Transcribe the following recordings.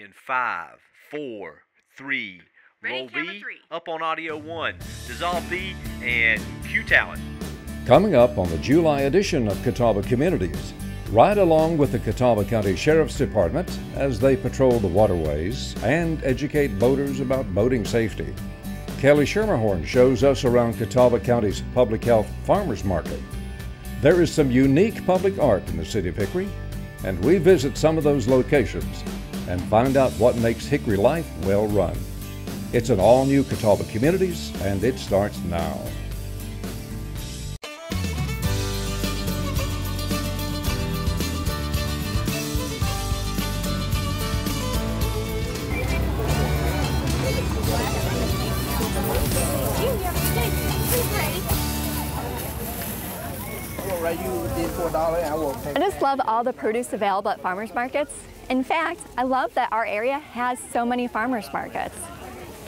in 5, 4, 3. Roll V, up on audio 1, dissolve V, and cue talent. Coming up on the July edition of Catawba Communities, ride along with the Catawba County Sheriff's Department as they patrol the waterways and educate boaters about boating safety. Kelly Schermerhorn shows us around Catawba County's Public Health Farmers Market. There is some unique public art in the city of Hickory, and we visit some of those locations and find out what makes Hickory life well run. It's an all-new Catawba Communities, and it starts now. I just love all the produce available at farmers markets. In fact, I love that our area has so many farmers markets.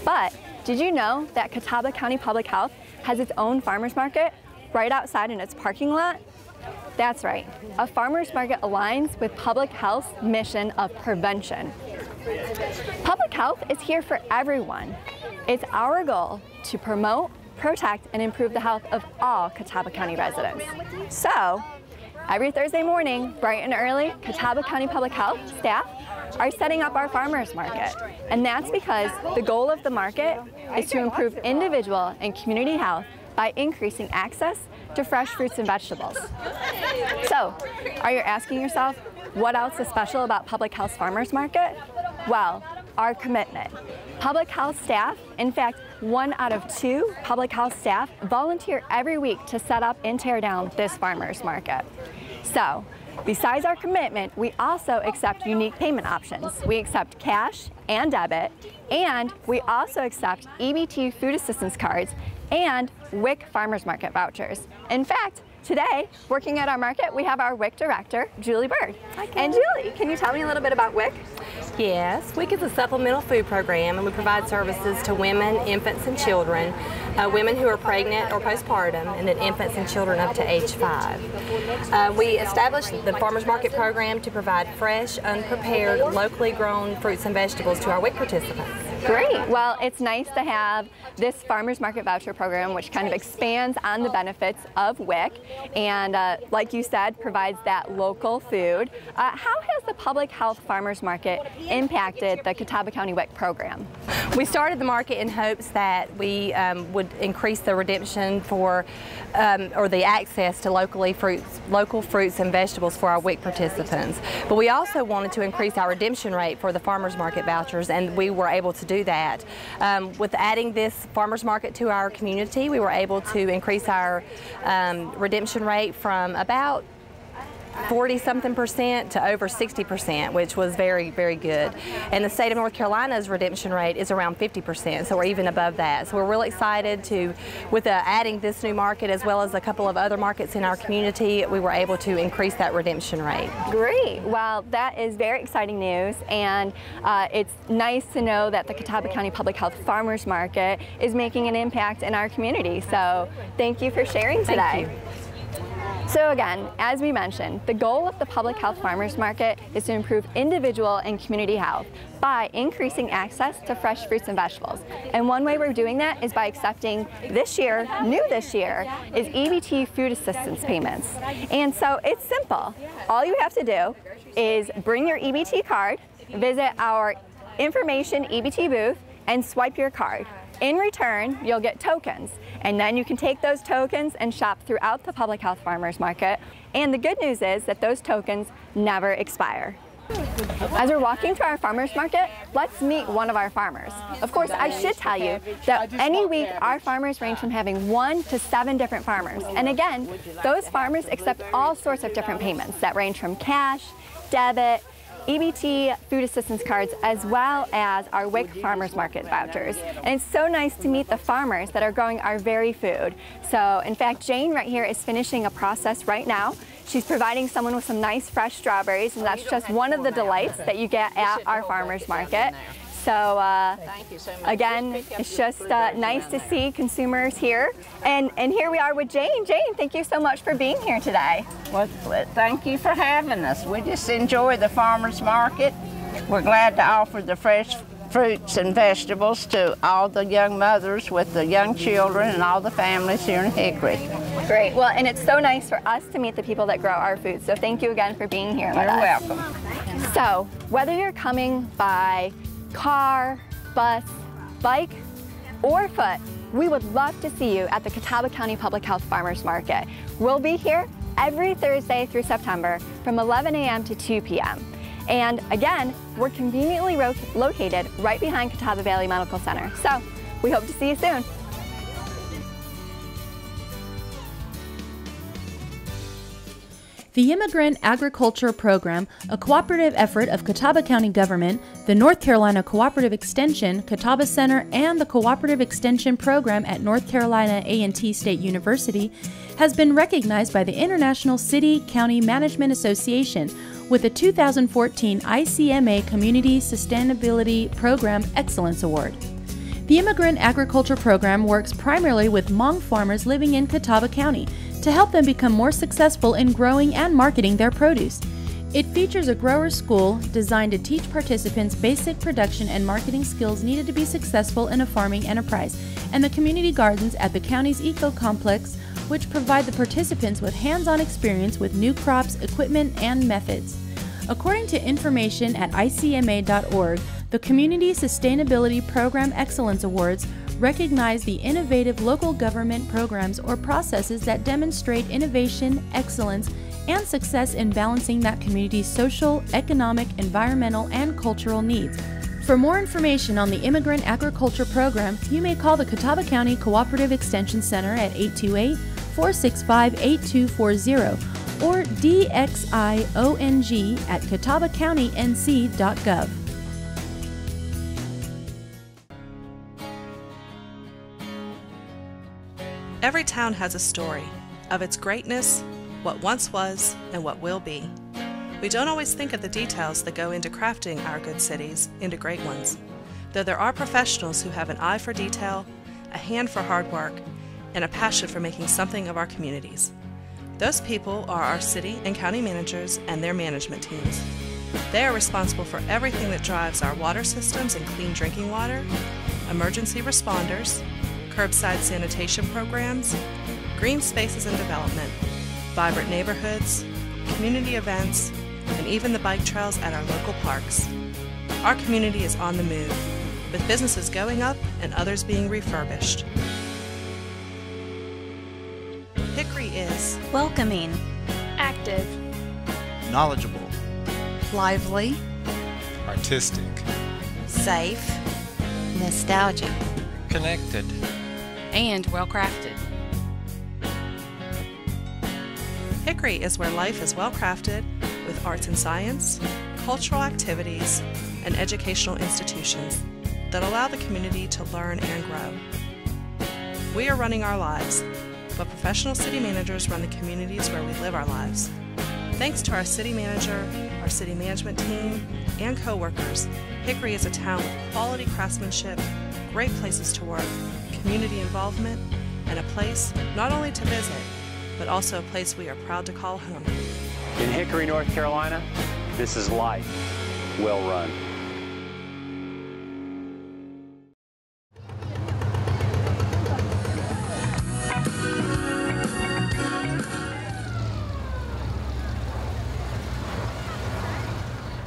But did you know that Catawba County Public Health has its own farmers market right outside in its parking lot? That's right. A farmers market aligns with public health's mission of prevention. Public health is here for everyone. It's our goal to promote, protect, and improve the health of all Catawba County residents. So, every Thursday morning, bright and early, Catawba County Public Health staff are setting up our farmers market. And that's because the goal of the market is to improve individual and community health by increasing access to fresh fruits and vegetables. So, are you asking yourself, what else is special about Public Health's farmers market? Well, our commitment. Public health staff, in fact, 1 out of 2 public health staff volunteer every week to set up and tear down this farmers market. So, besides our commitment, we also accept unique payment options. We accept cash and debit, and we also accept EBT food assistance cards and WIC farmers market vouchers. In fact, today, working at our market, we have our WIC director, Julie Bird. Hi, and Julie, can you tell me a little bit about WIC? Yes, WIC is a supplemental food program, and we provide services to women, infants, and children, women who are pregnant or postpartum, and then infants and children up to age 5. We established the Farmers Market program to provide fresh, unprepared, locally grown fruits and vegetables to our WIC participants. Great. Well, it's nice to have this Farmers Market Voucher program, which kind of expands on the benefits of WIC and, like you said, provides that local food. How has the Public Health Farmers Market impacted the Catawba County WIC program? We started the market in hopes that we would increase the redemption for, or the access to local fruits and vegetables for our WIC participants. But we also wanted to increase our redemption rate for the Farmers Market vouchers, and we were able to do that. With adding this farmers market to our community, we were able to increase our redemption rate from about 40-something% to over 60%, which was very, very good. And the state of North Carolina's redemption rate is around 50%, so we're even above that. So we're really excited to, with adding this new market as well as a couple of other markets in our community, we were able to increase that redemption rate. Great. Well, that is very exciting news, and it's nice to know that the Catawba County Public Health Farmers Market is making an impact in our community. So thank you for sharing today. Thank you. So again, as we mentioned, the goal of the Public Health Farmers Market is to improve individual and community health by increasing access to fresh fruits and vegetables. And one way we're doing that is by accepting this year, new this year, is EBT food assistance payments. And so it's simple. All you have to do is bring your EBT card, visit our information EBT booth, and swipe your card. In return, you'll get tokens, and then you can take those tokens and shop throughout the Public Health Farmers Market. And the good news is that those tokens never expire. As we're walking to our farmers market, let's meet one of our farmers. Of course, I should tell you that any week our farmers range from having 1 to 7 different farmers. And again, those farmers accept all sorts of different payments that range from cash, debit, EBT food assistance cards, as well as our WIC farmers market vouchers. And it's so nice to meet the farmers that are growing our very food. So in fact, Jane right here is finishing a process right now. She's providing someone with some nice fresh strawberries, and that's just one of the delights that you get at our farmers market. So again, it's just nice to see consumers here. And here we are with Jane. Jane, thank you so much for being here today. Well, thank you for having us. We just enjoy the farmers market. We're glad to offer the fresh fruits and vegetables to all the young mothers with the young children and all the families here in Hickory. Great. Well, and it's so nice for us to meet the people that grow our food. So thank you again for being here with us. You're welcome. So whether you're coming by car, bus, bike, or foot, we would love to see you at the Catawba County Public Health Farmers Market. We'll be here every Thursday through September from 11 a.m. to 2 p.m. And again, we're conveniently located right behind Catawba Valley Medical Center. So we hope to see you soon. The Immigrant Agriculture Program, a cooperative effort of Catawba County government, the North Carolina Cooperative Extension, Catawba Center, and the Cooperative Extension Program at North Carolina A&T State University, has been recognized by the International City-County Management Association with the 2014 ICMA Community Sustainability Program Excellence Award. The Immigrant Agriculture Program works primarily with Hmong farmers living in Catawba County to help them become more successful in growing and marketing their produce. It features a grower's school designed to teach participants basic production and marketing skills needed to be successful in a farming enterprise, and the community gardens at the county's eco-complex, which provide the participants with hands-on experience with new crops, equipment, and methods. According to information at icma.org, the Community Sustainability Program Excellence Awards recognize the innovative local government programs or processes that demonstrate innovation, excellence, and success in balancing that community's social, economic, environmental, and cultural needs. For more information on the Immigrant Agriculture Program, you may call the Catawba County Cooperative Extension Center at 828-465-8240 or DXIONG at catawbacountync.gov. Every town has a story of its greatness, what once was, and what will be. We don't always think of the details that go into crafting our good cities into great ones, though there are professionals who have an eye for detail, a hand for hard work, and a passion for making something of our communities. Those people are our city and county managers and their management teams. They are responsible for everything that drives our water systems and clean drinking water, emergency responders, curbside sanitation programs, green spaces and development, vibrant neighborhoods, community events, and even the bike trails at our local parks. Our community is on the move, with businesses going up and others being refurbished. Hickory is welcoming, active, knowledgeable, lively, artistic, safe, nostalgic, connected, and well-crafted. Hickory is where life is well-crafted with arts and science, cultural activities, and educational institutions that allow the community to learn and grow. We are running our lives, but professional city managers run the communities where we live our lives. Thanks to our city manager, our city management team, and co-workers, Hickory is a town with quality craftsmanship, great places to work, community involvement, and a place not only to visit, but also a place we are proud to call home. In Hickory, North Carolina, this is life well run.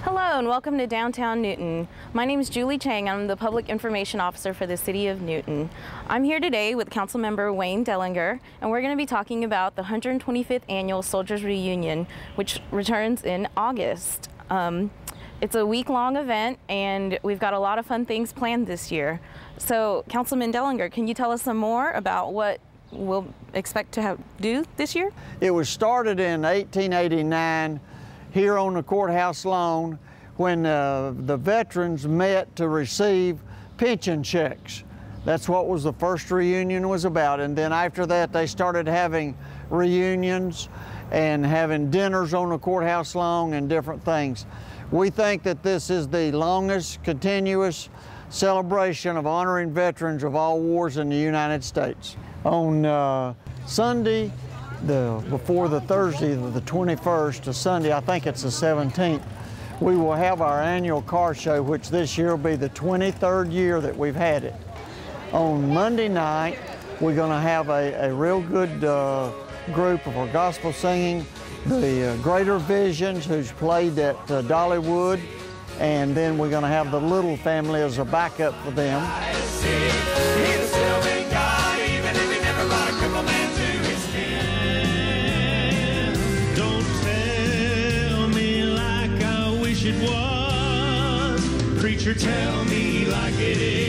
Hello and welcome to downtown Newton. My name is Julie Chang. I'm the Public Information Officer for the City of Newton. I'm here today with Councilmember Wayne Dellinger, and we're going to be talking about the 125th Annual Soldiers Reunion, which returns in August. It's a week-long event, and we've got a lot of fun things planned this year. So, Councilman Dellinger, can you tell us some more about what we'll expect to do this year? It was started in 1889 here on the courthouse lawn when the veterans met to receive pension checks. That's what was the first reunion was about. And then after that, they started having reunions and having dinners on the courthouse lawn and different things. We think that this is the longest continuous celebration of honoring veterans of all wars in the United States. On Sunday, before the Thursday, the 21st to Sunday, I think it's the 17th, we will have our annual car show, which this year will be the 23rd year that we've had it. On Monday night, we're going to have a real good group of our gospel singing, the Greater Visions, who's played at Dollywood, and then we're going to have the Little Family as a backup for them. Don't tell me like I wish it was. Preacher, tell me like it is.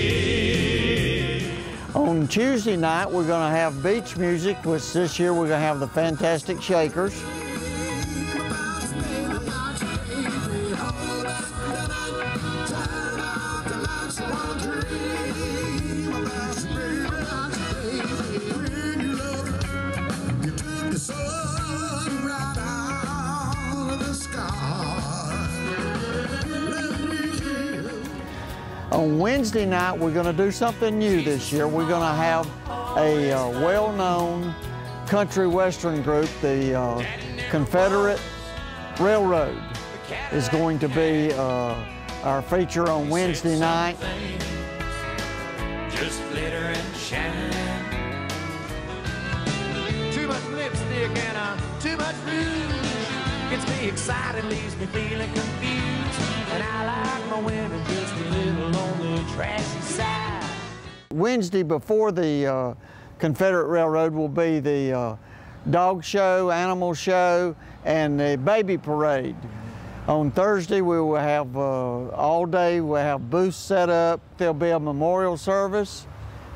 On Tuesday night, we're going to have beach music, which this year we're going to have the Fantastic Shakers. On Wednesday night, we're going to do something new this year. We're going to have a well-known country western group, the Confederate Railroad, is going to be our feature on Wednesday night. Just glitter and shine. Too much lipstick and too much rouge. Gets me excited, leaves me feeling confused. And I like my women just a little on the trashy side. Wednesday before the Confederate Railroad will be the dog show, animal show, and the baby parade. On Thursday we will have all day, we'll have booths set up. There'll be a memorial service.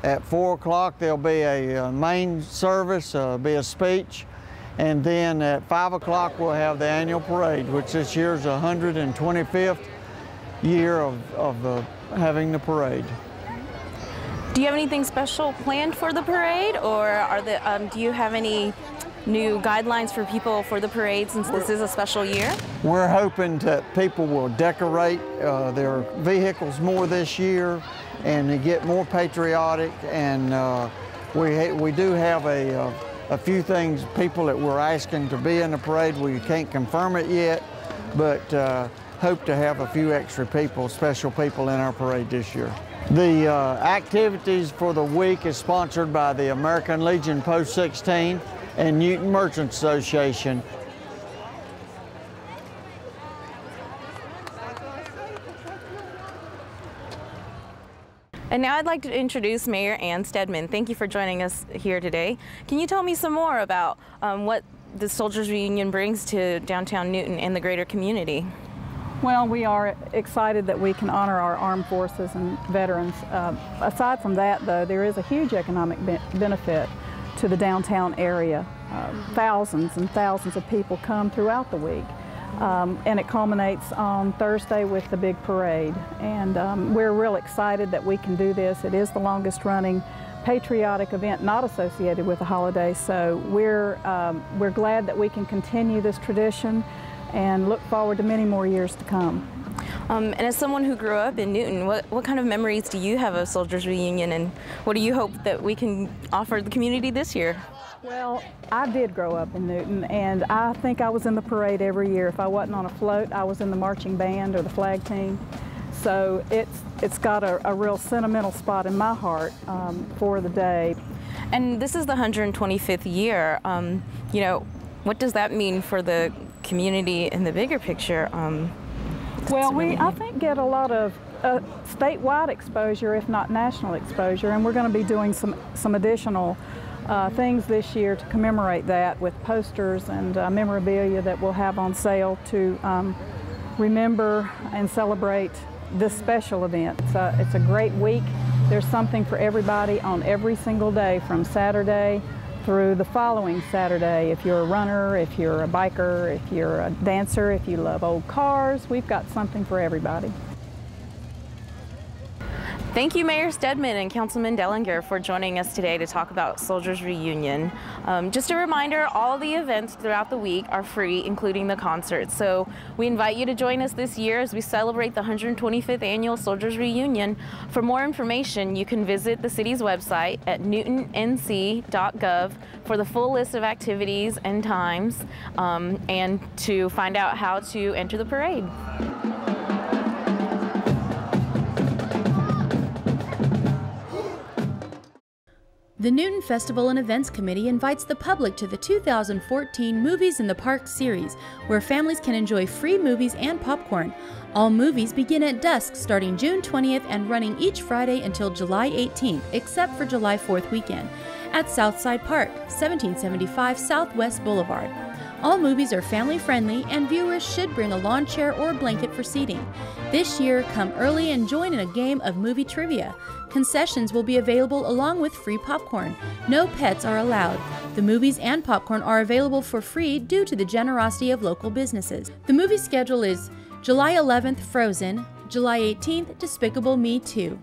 At 4 o'clock there'll be a main service, be a speech. And then at 5 o'clock we'll have the annual parade, which this year is 125th year of having the parade. Do you have anything special planned for the parade, or do you have any new guidelines for people for the parade since this is a special year? We're hoping that people will decorate their vehicles more this year and to get more patriotic, and we do have a few things, people that we're asking to be in the parade. We can't confirm it yet, but hope to have a few extra people, special people in our parade this year. The activities for the week is sponsored by the American Legion Post 16 and Newton Merchants Association. And now I'd like to introduce Mayor Ann Stedman. Thank you for joining us here today. Can you tell me some more about what the Soldiers Reunion brings to downtown Newton and the greater community? Well, we are excited that we can honor our armed forces and veterans. Aside from that, though, there is a huge economic benefit to the downtown area. Thousands and thousands of people come throughout the week. And it culminates on Thursday with the big parade. And we're real excited that we can do this. It is the longest running patriotic event not associated with the holiday, so we're glad that we can continue this tradition and look forward to many more years to come. And as someone who grew up in Newton, what kind of memories do you have of Soldiers Reunion, and what do you hope that we can offer the community this year? Well, I did grow up in Newton, and I think I was in the parade every year. If I wasn't on a float, I was in the marching band or the flag team. So it's got a real sentimental spot in my heart for the day. And this is the 125th year. You know, what does that mean for the community in the bigger picture? Well, I think, get a lot of statewide exposure, if not national exposure, and we're going to be doing some additional things this year to commemorate that with posters and memorabilia that we'll have on sale to remember and celebrate this special event. It's a great week. There's something for everybody on every single day from Saturday through the following Saturday. If you're a runner, if you're a biker, if you're a dancer, if you love old cars, we've got something for everybody. Thank you, Mayor Stedman and Councilman Dellinger, for joining us today to talk about Soldiers Reunion. Just a reminder, all the events throughout the week are free, including the concerts. So we invite you to join us this year as we celebrate the 125th Annual Soldiers Reunion. For more information, you can visit the city's website at newtonnc.gov for the full list of activities and times, and to find out how to enter the parade. The Newton Festival and Events Committee invites the public to the 2014 Movies in the Park series, where families can enjoy free movies and popcorn. All movies begin at dusk starting June 20th and running each Friday until July 18th, except for July 4th weekend, at Southside Park, 1775 Southwest Boulevard. All movies are family-friendly, and viewers should bring a lawn chair or blanket for seating. This year, come early and join in a game of movie trivia. Concessions will be available along with free popcorn. No pets are allowed. The movies and popcorn are available for free due to the generosity of local businesses. The movie schedule is July 11th, Frozen, July 18th, Despicable Me 2.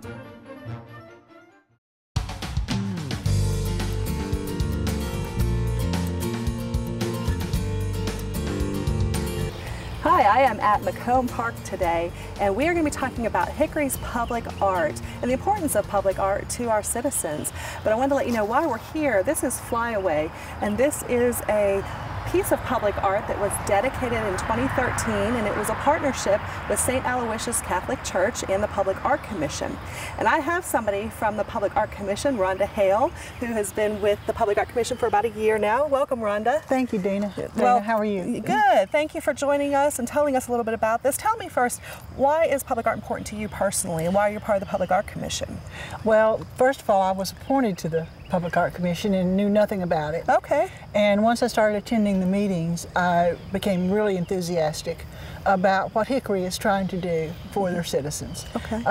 Hi, I am at Macomb Park today, and we are going to be talking about Hickory's public art and the importance of public art to our citizens. But I wanted to let you know why we're here. This is Flyaway, and this is a piece of public art that was dedicated in 2013, and it was a partnership with St. Aloysius Catholic Church and the Public Art Commission. And I have somebody from the Public Art Commission, Rhonda Hale, who has been with the Public Art Commission for about a year now. Welcome, Rhonda. Thank you, Dana. Well, how are you? Good. Thank you for joining us and telling us a little bit about this. Tell me first, why is public art important to you personally, and why are you part of the Public Art Commission? Well, first of all, I was appointed to the Public Art Commission and knew nothing about it. Okay. And once I started attending the meetings, I became really enthusiastic about what Hickory is trying to do for their citizens. Okay.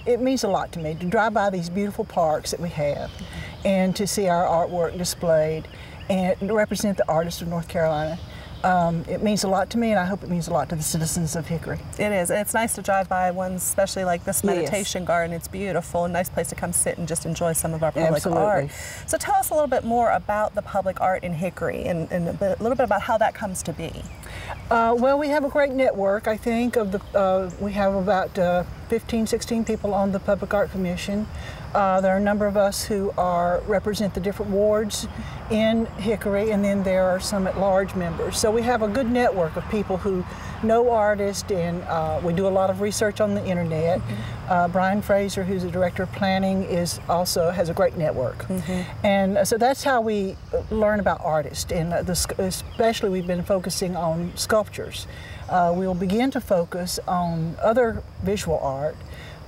It means a lot to me to drive by these beautiful parks that we have and to see our artwork displayed and represent the artists of North Carolina. It means a lot to me, and I hope it means a lot to the citizens of Hickory. It is, and it's nice to drive by ones, especially like this meditation garden. It's beautiful, a nice place to come sit and just enjoy some of our public art. So tell us a little bit more about the public art in Hickory and a little bit about how that comes to be. Well, we have a great network, I think. We have about 15, 16 people on the Public Art Commission. There are a number of us who represent the different wards in Hickory, and then there are some at-large members. So we have a good network of people who know artists, and we do a lot of research on the internet. Brian Fraser, who's the director of planning, also has a great network. And so that's how we learn about artists, and especially we've been focusing on sculptures. We will begin to focus on other visual art.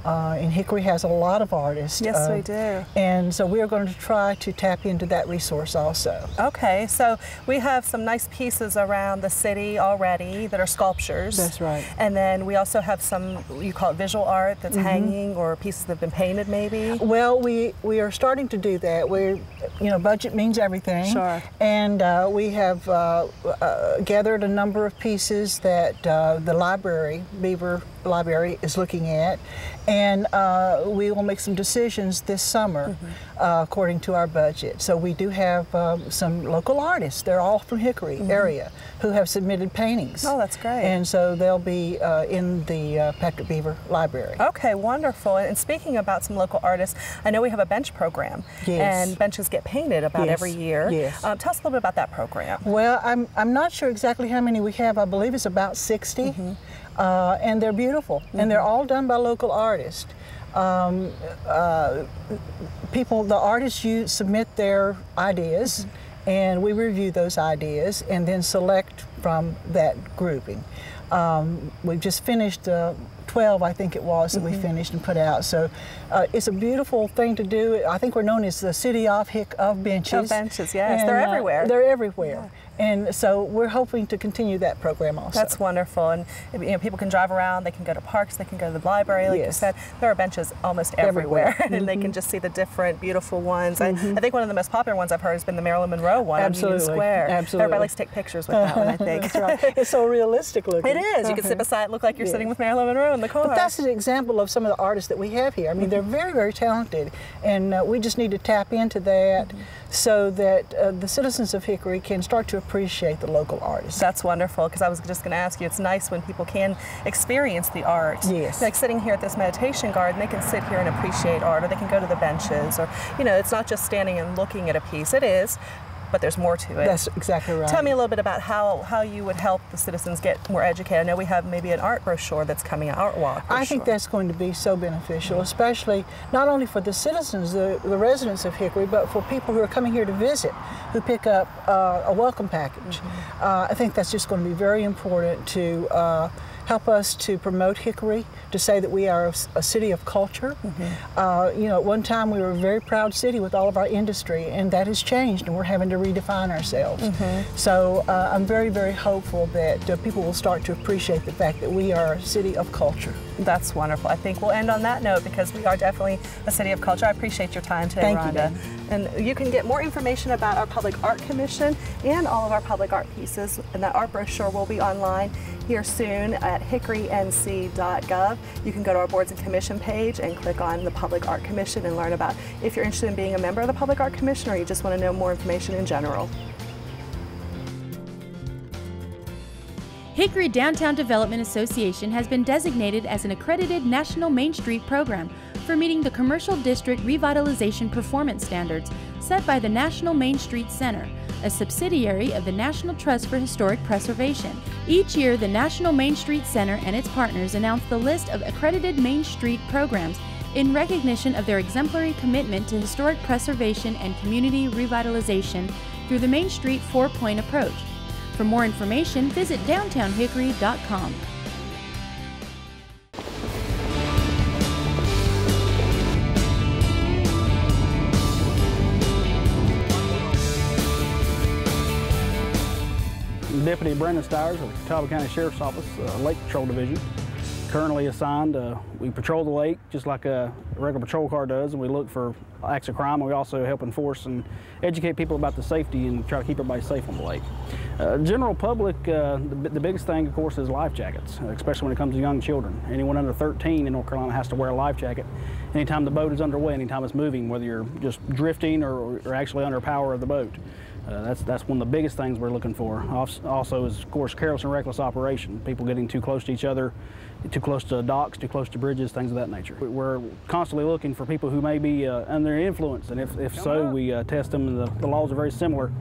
And Hickory has a lot of artists. Yes, we do. And so we are going to try to tap into that resource also. Okay, so we have some nice pieces around the city already that are sculptures. That's right. And then we also have some, you call it visual art, that's hanging, or pieces that have been painted maybe? Well, we are starting to do that. Budget means everything. Sure. And we have gathered a number of pieces that the library, Beaver Library, is looking at. And we will make some decisions this summer according to our budget. So we do have some local artists, they're all from Hickory area, who have submitted paintings. Oh, that's great. And so they'll be in the Patrick Beaver Library. Okay, wonderful. And speaking about some local artists, I know we have a bench program. Yes. And benches get painted about every year. Yes. Tell us a little bit about that program. Well, I'm not sure exactly how many we have. I believe it's about 60. And they're beautiful, and they're all done by local artists. The artists submit their ideas, and we review those ideas and then select from that grouping. We've just finished 12, I think it was, that we finished and put out. So it's a beautiful thing to do. I think we're known as the city of benches. Of benches, yes. And, they're everywhere. They're everywhere. Yeah. And so we're hoping to continue that program also. That's wonderful. And people can drive around, they can go to parks, they can go to the library, like you said. There are benches almost everywhere. And they can just see the different beautiful ones. I think one of the most popular ones I've heard has been the Marilyn Monroe one on Union Square. Absolutely. Everybody likes to take pictures with that one, I think. That's right. It's so realistic looking. It is. You can sit beside it, look like you're sitting with Marilyn Monroe in the car. But that's an example of some of the artists that we have here. I mean, they're very, very talented, and we just need to tap into that so that the citizens of Hickory can start to appreciate the local artists. That's wonderful, because I was just going to ask you, it's nice when people can experience the art. Yes. Like sitting here at this meditation garden, they can sit here and appreciate art, or they can go to the benches, or, it's not just standing and looking at a piece. It is, but there's more to it. That's exactly right. Tell me a little bit about how you would help the citizens get more educated. I know we have maybe an art brochure that's coming out, art walk brochure. I think that's going to be so beneficial, especially not only for the citizens, the residents of Hickory, but for people who are coming here to visit, who pick up a welcome package. I think that's just going to be very important to help us to promote Hickory, to say that we are a city of culture. You know, at one time we were a very proud city with all of our industry, and that has changed, and we're having to redefine ourselves. So I'm very, very hopeful that people will start to appreciate the fact that we are a city of culture. That's wonderful. I think we'll end on that note because we are definitely a city of culture. I appreciate your time today, Rhonda. Thank you, and you can get more information about our Public Art Commission and all of our public art pieces, and that art brochure will be online here soon at hickorync.gov. You can go to our Boards and Commission page and click on the Public Art Commission and learn about if you're interested in being a member of the Public Art Commission or you just want to know more information in general. Hickory Downtown Development Association has been designated as an accredited National Main Street program for meeting the Commercial District Revitalization Performance Standards set by the National Main Street Center, a subsidiary of the National Trust for Historic Preservation. Each year, the National Main Street Center and its partners announce the list of accredited Main Street programs in recognition of their exemplary commitment to historic preservation and community revitalization through the Main Street 4-point approach. For more information, visit downtownhickory.com. Deputy Brendan Stires of the Catawba County Sheriff's Office, Lake Patrol Division. Currently assigned, we patrol the lake just like a regular patrol car does, and we look for acts of crime, and we also help enforce and educate people about the safety and try to keep everybody safe on the lake. General public, the biggest thing, of course, is life jackets, especially when it comes to young children. Anyone under 13 in North Carolina has to wear a life jacket anytime the boat is underway, anytime it's moving, whether you're just drifting or actually under power of the boat. That's one of the biggest things we're looking for. Also is, of course, careless and reckless operation. People getting too close to each other, too close to docks, too close to bridges, things of that nature. We're constantly looking for people who may be under influence, and if so, we test them. The laws are very similar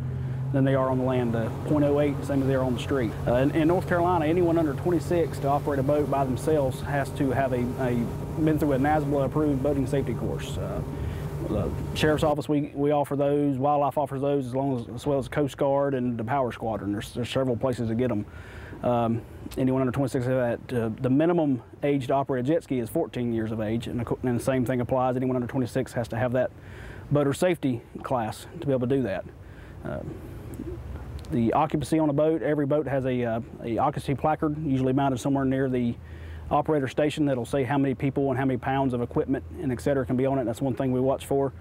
than they are on the land. 0.08, same as they are on the street. In North Carolina, anyone under 26 to operate a boat by themselves has to have been through a NASBLA approved boating safety course. The Sheriff's Office, we offer those. Wildlife offers those, as well as Coast Guard and the Power Squadron. There's several places to get them. Anyone under 26 have that. The minimum age to operate a jet ski is 14 years of age, and the same thing applies. Anyone under 26 has to have that boater safety class to be able to do that. The occupancy on a boat, every boat has a occupancy placard, usually mounted somewhere near the operator station, that'll say how many people and how many pounds of equipment and et cetera can be on it. That's one thing we watch for.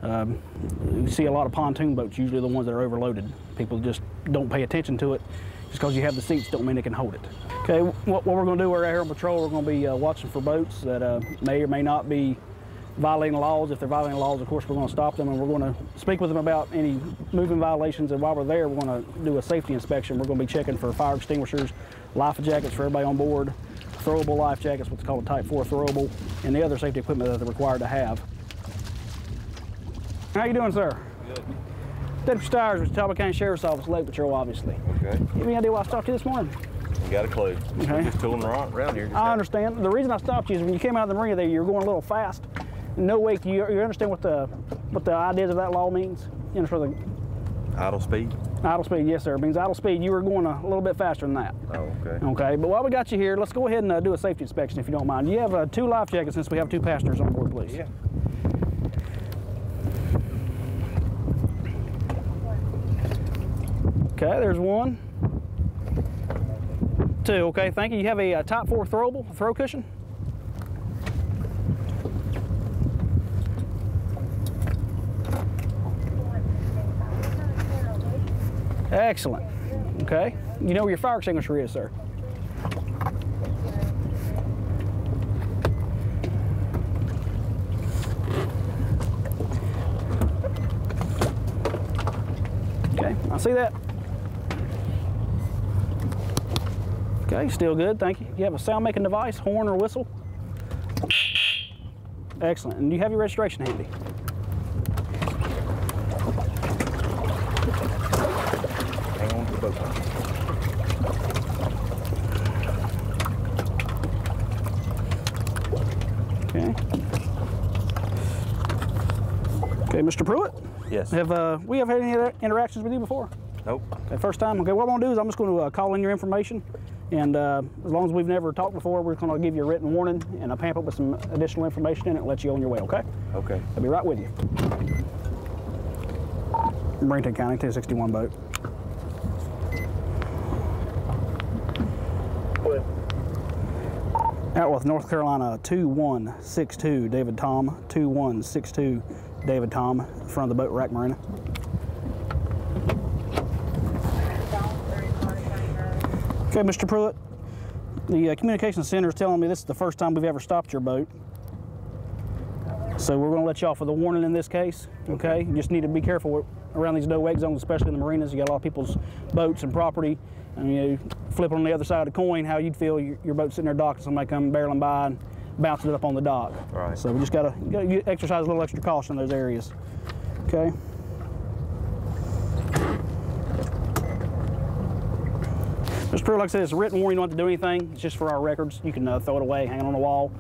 You see a lot of pontoon boats, usually the ones that are overloaded. People just don't pay attention to it. Just because you have the seats don't mean they can hold it. Okay, what we're going to do, we're out here on patrol, we're going to be watching for boats that may or may not be violating laws. If they're violating laws, of course, we're going to stop them, and we're going to speak with them about any moving violations. And while we're there, we're going to do a safety inspection. We're going to be checking for fire extinguishers, life jackets for everybody on board, throwable life jackets, what's called a Type 4 throwable, and the other safety equipment that they're required to have. How you doing, sir? Good. Deputy Stires with the Catawba County Sheriff's Office, Lake Patrol, obviously. Okay. You have any idea why I stopped you this morning? You got a clue. Okay. We're just tooling around here. I understand. The reason I stopped you is when you came out of the marina there, you were going a little fast. No way. You understand what the ideas of that law means? You know, for the idle speed? Idle speed, yes, sir. It means idle speed. You were going a little bit faster than that. Oh, okay. Okay, but while we got you here, let's go ahead and do a safety inspection, if you don't mind. You have 2 life jackets since we have 2 passengers on board, please. Yeah. Okay, there's 1. 2, okay, thank you. You have a Type 4 throwable, throw cushion? Excellent. Okay. You know where your fire extinguisher is, sir? Okay, I see that. Okay, still good, thank you. You have a sound-making device, horn or whistle? Excellent. And do you have your registration handy? boat park. Okay. Okay, Mr. Pruitt? Yes. Have we ever had any interactions with you before? Nope. Okay, first time. Okay, what I'm going to do is I'm just going to call in your information, and as long as we've never talked before, we're going to give you a written warning and a pamphlet with some additional information in it and let you on your way, okay? Okay. I'll be right with you. Braintree County, 1061 boat. Outworth, North Carolina, 2162 David Tom, 2162 David Tom, in front of the boat rack marina. Okay, Mr. Pruitt, the communications center is telling me this is the first time we've ever stopped your boat. So we're going to let you off with a warning in this case, okay? You just need to be careful around these no-wake zones, especially in the marinas. You got a lot of people's boats and property. And you flip on the other side of the coin, how you'd feel your boat's sitting there docked and somebody come barreling by and bouncing it up on the dock. Right. So we just gotta exercise a little extra caution in those areas. Okay. Mr. Pruitt, like I said, it's a written warning. You don't have to do anything. It's just for our records. You can throw it away, hang it on the wall,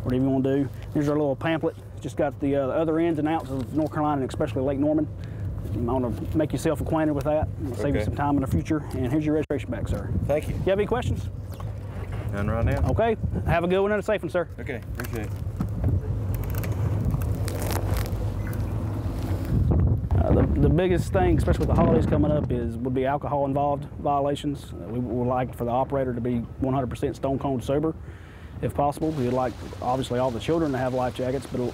whatever you want to do. Here's our little pamphlet. It's just got the other ins and outs of North Carolina, and especially Lake Norman. You want to make yourself acquainted with that. It'll save you some time in the future. And here's your registration back, sir. Thank you. You have any questions? None right now. Okay. Have a good one and a safe one, sir. Okay. Appreciate it. The biggest thing, especially with the holidays coming up, would be alcohol-involved violations. We would like for the operator to be 100% stone cold sober, if possible. We'd like, obviously, all the children to have life jackets, but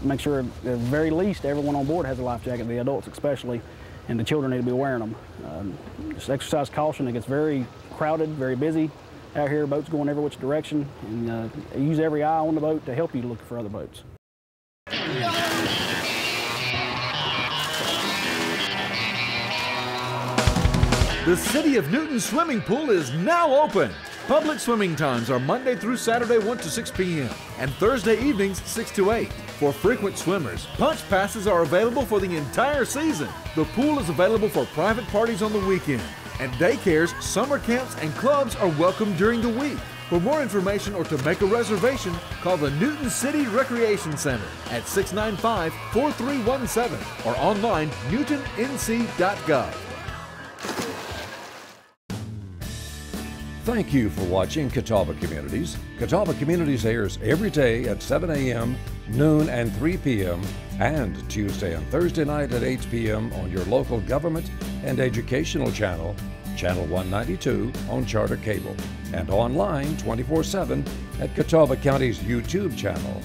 make sure, at the very least, everyone on board has a life jacket, the adults especially, and the children need to be wearing them. Just exercise caution. It gets very crowded, very busy out here. Boats going every which direction, and use every eye on the boat to help you look for other boats. The City of Newton swimming pool is now open. Public swimming times are Monday through Saturday 1 to 6 p.m. and Thursday evenings 6 to 8. For frequent swimmers, punch passes are available for the entire season. The pool is available for private parties on the weekend, and daycares, summer camps, and clubs are welcome during the week. For more information or to make a reservation, call the Newton City Recreation Center at 695-4317 or online newtonnc.gov. Thank you for watching Catawba Communities. Catawba Communities airs every day at 7 a.m., noon, and 3 p.m., and Tuesday and Thursday night at 8 p.m. on your local government and educational channel, Channel 192 on Charter Cable, and online 24/7 at Catawba County's YouTube channel,